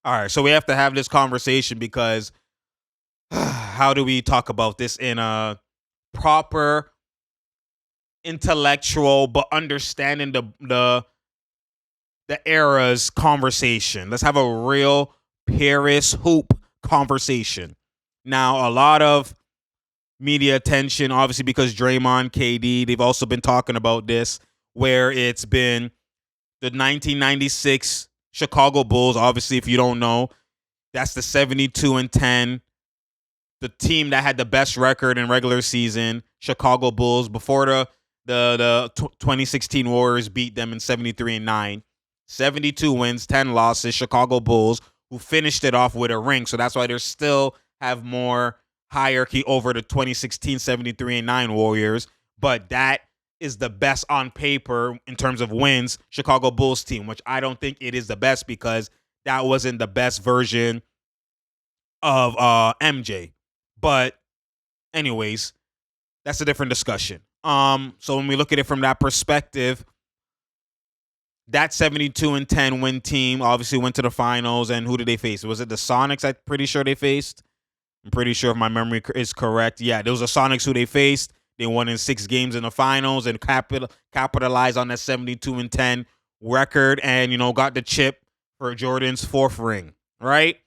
All right, so we have to have this conversation because how do we talk about this in a proper, intellectual, but understanding the era's conversation? Let's have a real Paris hoop conversation. Now, a lot of media attention, obviously, because Draymond, KD, they've also been talking about this, where it's been the 1996 Chicago Bulls. Obviously, if you don't know, that's the 72-10, the team that had the best record in regular season, Chicago Bulls, before the 2016 Warriors beat them in 73-9. 72 wins, 10 losses, Chicago Bulls, who finished it off with a ring. So that's why they still have more hierarchy over the 2016 73-9 Warriors. But that is the best on paper in terms of wins Chicago Bulls team, which I don't think it is the best because that wasn't the best version of MJ. But anyways, that's a different discussion. So when we look at it from that perspective, that 72-10 win team obviously went to the finals, and who did they face? Was it the Sonics? I'm pretty sure they faced. I'm pretty sure if my memory is correct. Yeah, those are Sonics who they faced. They won in 6 games in the finals and capitalized on that 72-10 record, and got the chip for Jordan's 4th ring, right?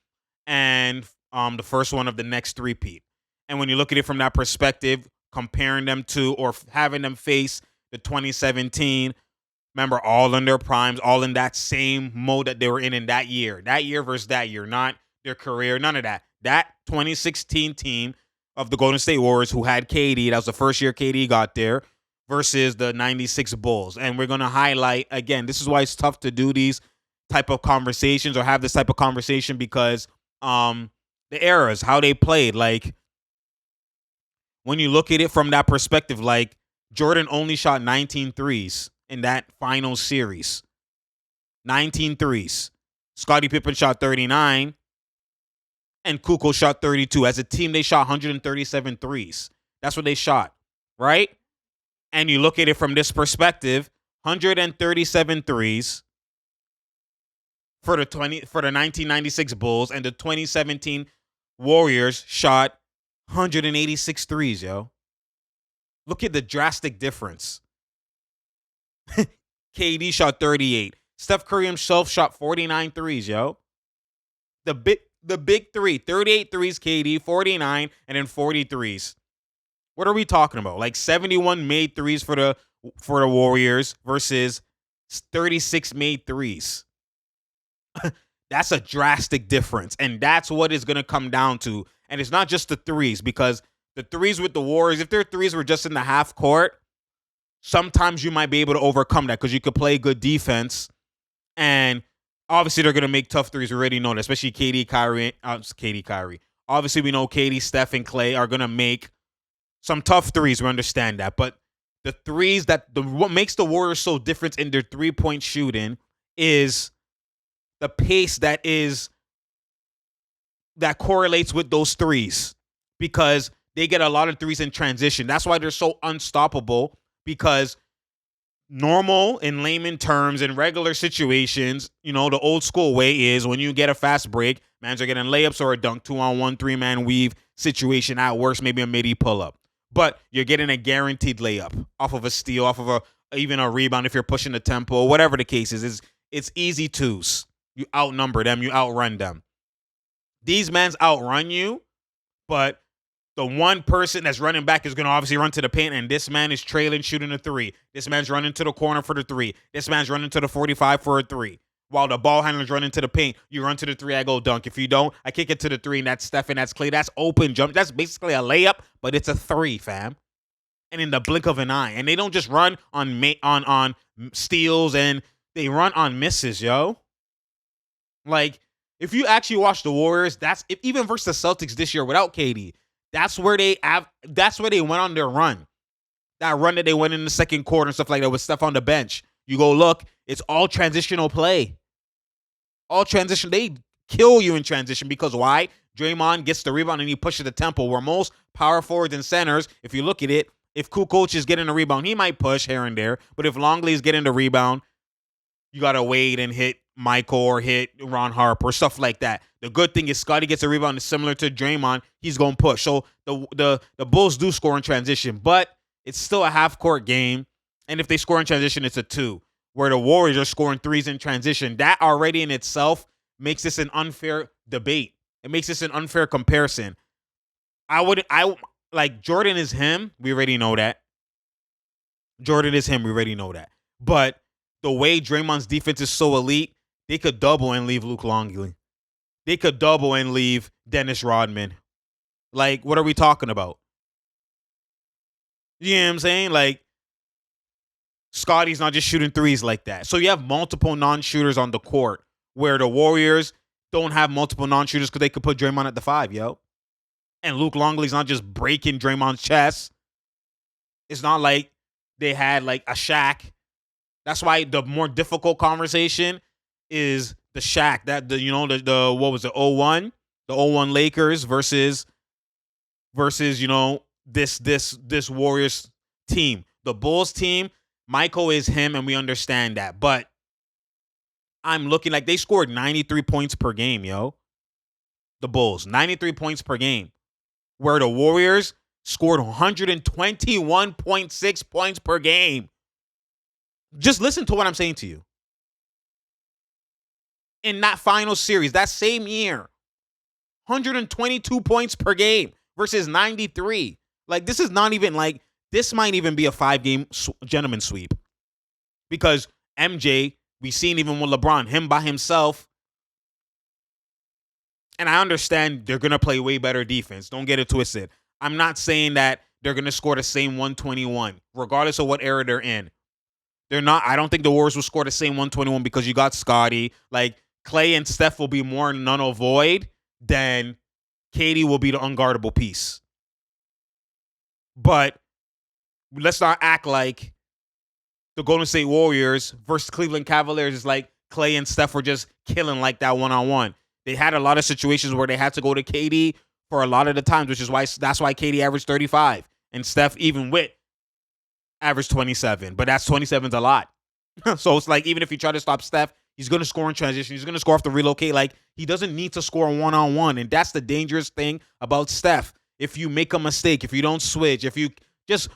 And the first one of the next three-peat. And when you look at it from that perspective, comparing them to or having them face the 2017, remember, all in their primes, all in that same mode that they were in that year versus that year, not their career, none of that. That 2016 team of the Golden State Warriors who had KD, that was the first year KD got there, versus the 96 Bulls. And we're going to highlight, again, this is why it's tough to do these type of conversations or have this type of conversation because the eras, how they played, like, when you look at it from that perspective, like, Jordan only shot 19 threes in that final series. 19 threes. Scottie Pippen shot 39, and Kukoc shot 32. As a team, they shot 137 threes. That's what they shot, right? And you look at it from this perspective, 137 threes for the 1996 Bulls, and the 2017 Warriors shot 186 threes, yo. Look at the drastic difference. KD shot 38. Steph Curry himself shot 49 threes, yo. The big three, 38 threes KD, 49, and then 40 threes. What are we talking about? Like 71 made threes for the Warriors versus 36 made threes. That's a drastic difference, and that's what it's going to come down to. And it's not just the threes, because the threes with the Warriors, if their threes were just in the half court, sometimes you might be able to overcome that because you could play good defense. And obviously, they're going to make tough threes. We already know that, especially KD, Kyrie. Obviously, we know KD, Steph, and Clay are going to make some tough threes. We understand that. But the threes what makes the Warriors so different in their three-point shooting is the pace that correlates with those threes, because they get a lot of threes in transition. That's why they're so unstoppable, because normal, in layman terms, in regular situations, the old school way is when you get a fast break, mans are getting layups or a dunk, 2-on-1, 3-man weave situation, at worst, maybe a midi pull-up. But you're getting a guaranteed layup off of a steal, off of even a rebound if you're pushing the tempo, whatever the case is. It's easy twos. You outnumber them, you outrun them. These men outrun you, but the one person that's running back is going to obviously run to the paint, and this man is trailing, shooting a three. This man's running to the corner for the three. This man's running to the 45 for a three. While the ball handler's running to the paint, you run to the three, I go dunk. If you don't, I kick it to the three, and that's Steph and that's Clay. That's open jump. That's basically a layup, but it's a three, fam. And in the blink of an eye. And they don't just run on steals, and they run on misses, yo. Like, if you actually watch the Warriors, even versus the Celtics this year without KD, that's where they went on their run. That run that they went in the second quarter and stuff like that with Steph on the bench. You go look, it's all transitional play. All transition. They kill you in transition because why? Draymond gets the rebound and he pushes the tempo. Where most power forwards and centers, if you look at it, if Kukoc is getting the rebound, he might push here and there. But if Longley is getting the rebound, you got to wait and hit Michael or hit Ron Harper, stuff like that. The good thing is Scotty gets a rebound. It's similar to Draymond. He's going to push. So the Bulls do score in transition, but it's still a half-court game. And if they score in transition, it's a 2. Where the Warriors are scoring 3s in transition. That already in itself makes this an unfair debate. It makes this an unfair comparison. Jordan is him. We already know that. Jordan is him. We already know that. But the way Draymond's defense is so elite, they could double and leave Luke Longley. They could double and leave Dennis Rodman. Like, what are we talking about? You know what I'm saying? Like, Scotty's not just shooting 3s like that. So you have multiple non-shooters on the court where the Warriors don't have multiple non-shooters because they could put Draymond at the 5, yo. And Luke Longley's not just breaking Draymond's chest. It's not like they had like a Shaq. That's why the more difficult conversation is the Shaq. The what was it, 01? The 01 Lakers versus this Warriors team. The Bulls team, Michael is him, and we understand that. But I'm looking like they scored 93 points per game, yo. The Bulls, 93 points per game. Where the Warriors scored 121.6 points per game. Just listen to what I'm saying to you. In that final series, that same year, 122 points per game versus 93. Like, this is not even like, this might even be a 5-game gentleman sweep. Because MJ, we've seen even with LeBron, him by himself. And I understand they're going to play way better defense. Don't get it twisted. I'm not saying that they're going to score the same 121, regardless of what era they're in. They're not. I don't think the Warriors will score the same 121 because you got Scotty. Like, Clay and Steph will be more null void than KD will be the unguardable piece. But let's not act like the Golden State Warriors versus Cleveland Cavaliers is like Clay and Steph were just killing like that one-on-one. They had a lot of situations where they had to go to KD for a lot of the times, which is why that's why KD averaged 35 and Steph even with averaged 27. But that's 27's a lot. So it's like even if you try to stop Steph, he's going to score in transition. He's going to score off the relocate. Like, he doesn't need to score one-on-one, and that's the dangerous thing about Steph. If you make a mistake, if you don't switch, if you just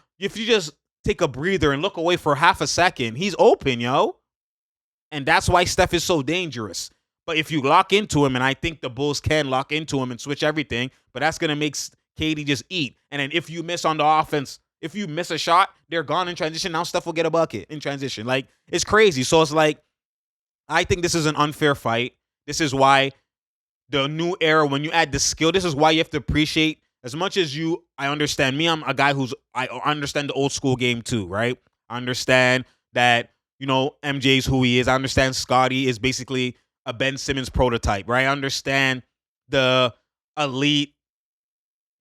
take a breather and look away for half a second, he's open, yo. And that's why Steph is so dangerous. But if you lock into him, and I think the Bulls can lock into him and switch everything, but that's going to make KD just eat. And then if you miss on the offense, if you miss a shot, they're gone in transition. Now Steph will get a bucket in transition. Like, it's crazy. So it's like, I think this is an unfair fight. This is why the new era, when you add the skill, this is why you have to appreciate, as much as I understand me, I'm a guy I understand the old school game too, right? I understand that, MJ's who he is. I understand Scotty is basically a Ben Simmons prototype, right? I understand the elite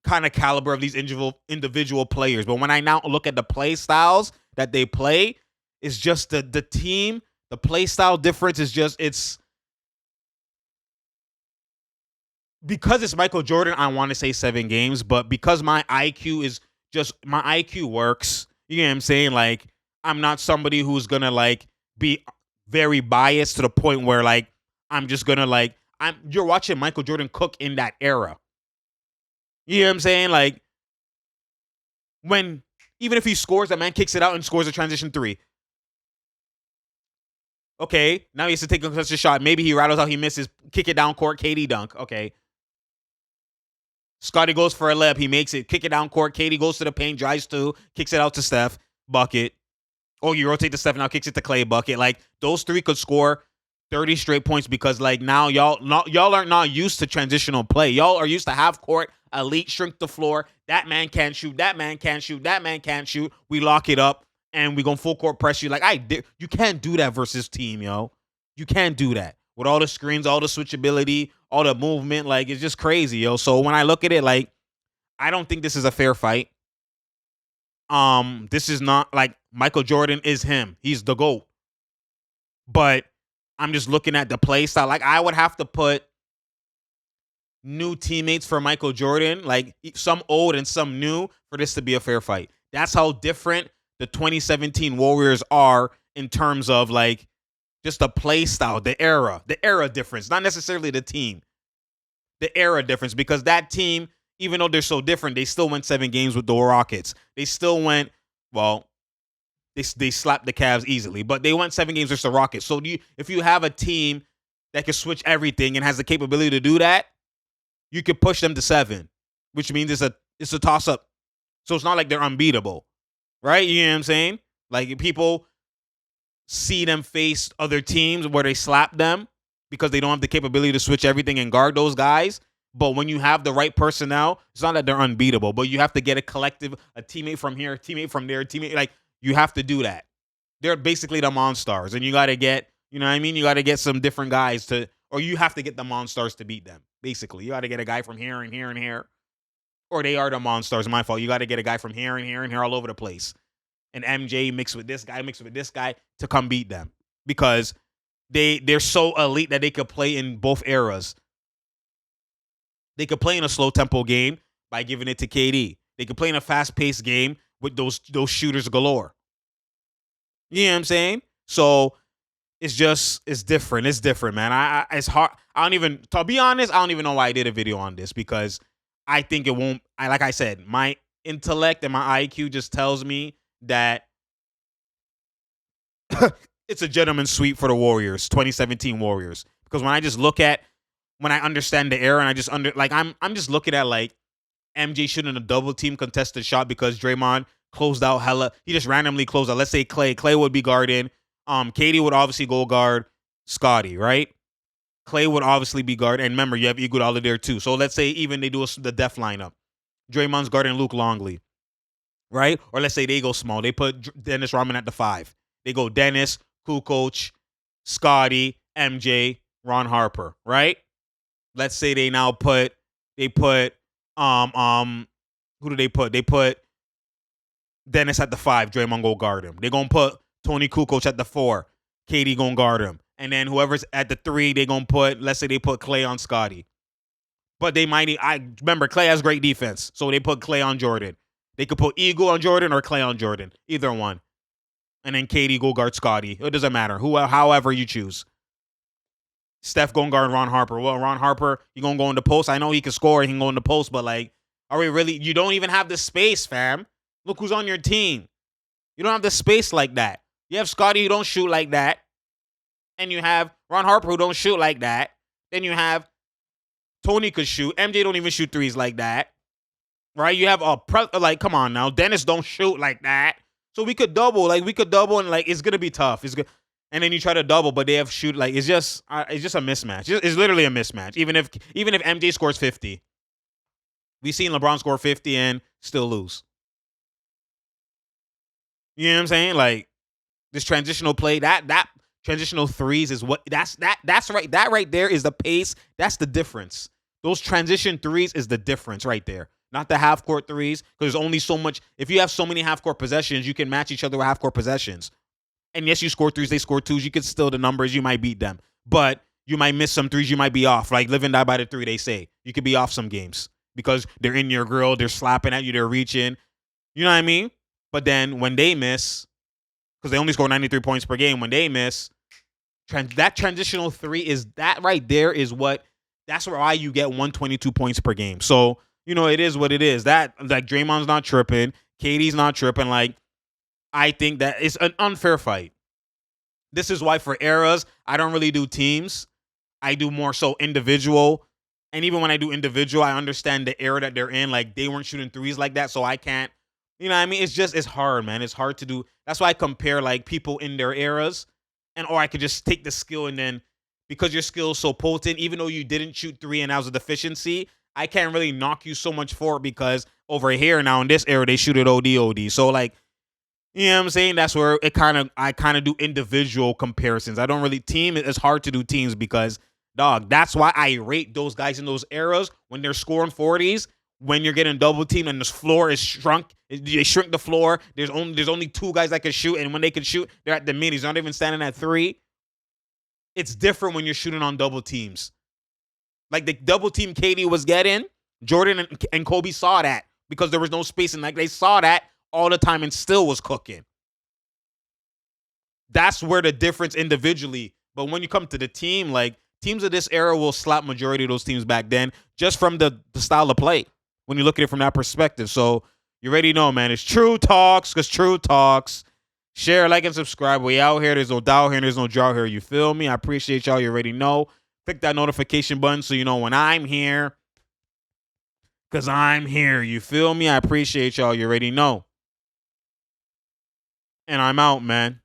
kind of caliber of these individual players. But when I now look at the play styles that they play, it's just the team, the play style difference is just, it's because it's Michael Jordan, I want to say 7 games, but because my IQ works, you know what I'm saying? Like, I'm not somebody who's going to like be very biased to the point where like, I'm just going to like, you're watching Michael Jordan cook in that era. You know what I'm saying? Like, even if he scores, that man kicks it out and scores a transition 3. Okay, now he has to take a contested shot. Maybe he rattles out, he misses, kick it down court, KD dunk. Okay. Scotty goes for a layup, he makes it, kick it down court, KD goes to the paint, drives 2, kicks it out to Steph, bucket. Oh, you rotate to Steph, now kicks it to Clay, bucket. Like, those 3 could score 30 straight points because like now y'all are not used to transitional play. Y'all are used to half court, elite, shrink the floor. That man can't shoot. That man can't shoot. That man can't shoot. We lock it up and we gonna full court press you. Like, you can't do that versus team, yo. You can't do that with all the screens, all the switchability, all the movement. Like, it's just crazy, yo. So when I look at it, like, I don't think this is a fair fight. This is not like Michael Jordan is him. He's the GOAT. But I'm just looking at the play style. Like, I would have to put new teammates for Michael Jordan, like some old and some new, for this to be a fair fight. That's how different the 2017 Warriors are in terms of like Just the play style, the era difference, not necessarily the team, the era difference, because that team, even though they're so different, they still went 7 games with the Rockets. They still went, well, they slapped the Cavs easily, but they went 7 games versus the Rockets. So if you have a team that can switch everything and has the capability to do that, you could push them to 7, which means it's a toss up. So it's not like they're unbeatable, right? You know what I'm saying? Like, people see them face other teams where they slap them because they don't have the capability to switch everything and guard those guys. But when you have the right personnel, it's not that they're unbeatable, but you have to get a collective, a teammate from here, a teammate from there, a teammate, like, you have to do that. They're basically the Monstars, and you got to get, you know what I mean? You got to get some different guys to, or you have to get the Monstars to beat them, basically. You got to get a guy from here and here and here, or they are the Monstars, my fault. You got to get a guy from here and here and here all over the place. And MJ mixed with this guy to come beat them, because they're so elite that they could play in both eras. They could play in a slow tempo game by giving it to KD. They could play in a fast paced game with those shooters galore. You know what I'm saying? So it's different. It's different, man. It's hard. To be honest, I don't even know why I did a video on this, because I think it won't. Like I said, my intellect and my IQ just tells me that it's a gentleman's sweep for the Warriors, 2017 Warriors. Because when I understand the era, and I just I'm just looking at, like, MJ shooting a double team contested shot because Draymond closed out hella. He just randomly closed out. Let's say Clay would be guarding. KD would obviously go guard Scotty, right? Clay would obviously be guard. And remember, you have Iguodala there too. So let's say even they do the def lineup. Draymond's guarding Luke Longley, right? Or let's say they go small. They put Dennis Rodman at the 5. They go Dennis, Kukoc, Scotty, MJ, Ron Harper, right? Let's say they put who do they put? They put Dennis at the 5, Draymond go guard him. They're gonna put Tony Kukoc at the 4, KD gonna guard him. And then whoever's at the 3, they gonna put, let's say they put Clay on Scotty. But they might remember Clay has great defense, so they put Clay on Jordan. They could put Eagle on Jordan or Clay on Jordan, either one. And then KD go guard Scotty. It doesn't matter. However you choose. Steph gonna guard Ron Harper. Well, Ron Harper, you gonna go in the post. I know he can score and he can go in the post, but, like, are we really? You don't even have the space, fam. Look who's on your team. You don't have the space like that. You have Scotty who don't shoot like that. And you have Ron Harper who don't shoot like that. Then you have Tony could shoot. MJ don't even shoot threes like that. Right? You have come on now. Dennis don't shoot like that. So we could double. And, like, it's gonna be tough. It's good. And then you try to double, but they have shoot, like, it's just a mismatch. It's literally a mismatch. Even if MJ scores 50. We've seen LeBron score 50 and still lose. You know what I'm saying? Like, this transitional play, that transitional threes is what that's right. That right there is the pace. That's the difference. Those transition threes is the difference right there. Not the half court threes, because there's only so much. If you have so many half court possessions, you can match each other with half court possessions. And yes, you score threes, they score twos. You could still, the numbers, you might beat them. But you might miss some threes, you might be off. Like, live and die by the 3, they say. You could be off some games because they're in your grill, they're slapping at you, they're reaching. You know what I mean? But then when they miss, because they only score 93 points per game, when they miss, that transitional 3 is, that right there is that's why you get 122 points per game. So, you know, it is what it is. That, like, Draymond's not tripping, KD's not tripping. Like, I think that it's an unfair fight. This is why for eras, I don't really do teams. I do more so individual. And even when I do individual, I understand the era that they're in. Like, they weren't shooting threes like that, so I can't. You know what I mean? It's hard, man. It's hard to do. That's why I compare, like, people in their eras. Or I could just take the skill, and then, because your skill is so potent, even though you didn't shoot 3 and that was a deficiency, I can't really knock you so much for it, because over here now in this era, they shoot it OD. So, like, you know what I'm saying? That's where I kind of do individual comparisons. I don't really team. It's hard to do teams because, dog, that's why I rate those guys in those eras when they're scoring 40s, when you're getting double teamed and the floor is shrunk. They shrink the floor. There's only 2 guys that can shoot, and when they can shoot, they're at the minis. Not even standing at 3. It's different when you're shooting on double teams. Like, the double team KD was getting, Jordan and Kobe saw that because there was no space, and, like, they saw that all the time and still was cooking. That's where the difference individually. But when you come to the team, like teams of this era will slap majority of those teams back then just from the style of play when you look at it from that perspective. So you already know, man. It's True Talks because True Talks. Share, like, and subscribe. We out here. There's no doubt here. There's no drought here. You feel me? I appreciate y'all. You already know. Click that notification button so you know when I'm here. Because I'm here. You feel me? I appreciate y'all. You already know. And I'm out, man.